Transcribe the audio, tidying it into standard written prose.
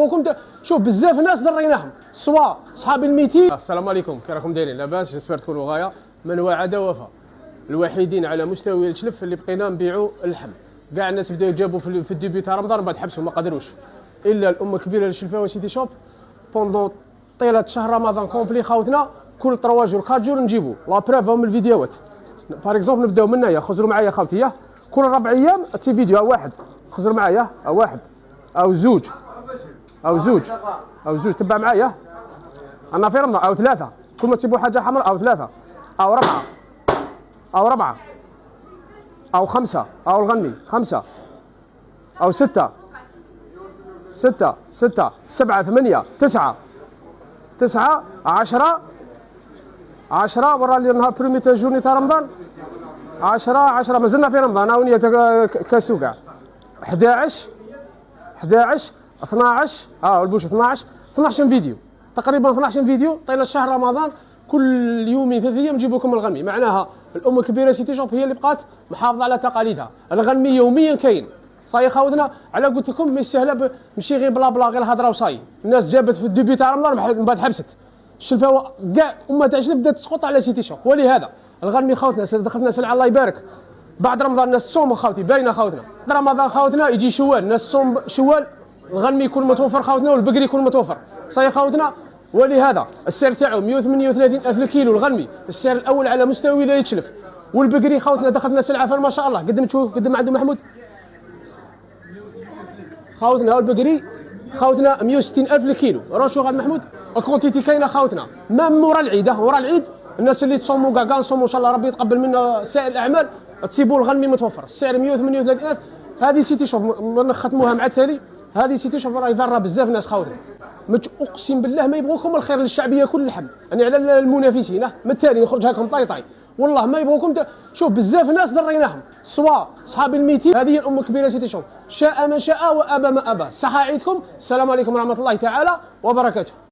يبغوكم شوف بزاف ناس دريناهم سواء صحاب الميتين. السلام عليكم، كي راكم دايرين؟ لاباس؟ جيسبر تكونوا غايه. من وعد وفى، الوحيدين على مستوى الشلف اللي بقينا نبيعوا اللحم. كاع الناس بداو يجابوا في الديبي تاع رمضان بعد حبسوا ما قدروش، الا الامه الكبيره للشلفاوي سيتي شوب بوندون طيله شهر رمضان كومبلي خاوتنا كل 3 جور 4 جور نجيبوا لا بروف هم الفيديوهات. باغ اكزومبل نبداو من هنايا، خزروا معايا خاوتي، كل 4 ايام تي فيديو واحد، خزر معايا واحد او زوج تبع معايا انا في رمضان، او 3 كل ما تجيبوا حاجه حمراء، او 3 او 4 او 5 او الغنمي 5 او 6 7 8 9 10 ورا اللي نهار بريمي تاع جورني تاع رمضان 10 مازلنا في رمضان هاوني كاسو كاع 11 12 البوش 12 فيديو تقريبا 12 فيديو طيله شهر رمضان. كل يومين 3 ايام نجيب لكم الغنمي. معناها الامه الكبيره سيتي شوب هي اللي بقات محافظه على تقاليدها. الغنمي يوميا كاين صاي خاوتنا. على قلت لكم ماشي سهله ماشي غير بلا غير الهضره وصاي. الناس جابت في الديبي تاع رمضان من بعد حبست الشلفاوه كاع امه تاع الشلف بدات تسقط على سيتي شوب. ولهذا الغنمي خاوتنا دخلتنا سلعه الله يبارك. بعد رمضان الناس تصوم خاوتي باينه خاوتنا. رمضان خاوتنا يجي شوال الناس تصوم شوال، الغنمي يكون متوفر خاوتنا والبقري يكون متوفر صاي خاوتنا. ولهذا السعر تاعو 138,000 الكيلو الغنمي، السعر الاول على مستوى ولايه شلف. والبقري خاوتنا دخلتنا سلعه فما شاء الله. قدم تشوف قدم عنده محمود خاوتنا البقري خاوتنا 160,000 الكيلو. راه شو غاد محمود الكونتيتي كاينه خاوتنا. مام ورا العيد ورا العيد الناس اللي تصوموا كاع نصوموا ان شاء الله ربي يتقبل منا سائر الاعمال تسيبوا الغنمي متوفر. السعر 138,000. هذه سيتي شوف نختموها مع التالي. هذه سيتي شوف راه يضر بزاف ناس خاوتنا. اقسم بالله ما يبغوكم الخير للشعبيه كل اللحم يعني على المنافسين. من التالي يخرج لكم طاي والله ما يبغوكم شوف بزاف ناس دريناهم سواء اصحاب الميتين. هذه الامه الكبيره سيتي شوف. شاء من شاء وابى ما ابى. صحه عيدكم. السلام عليكم ورحمه الله تعالى وبركاته.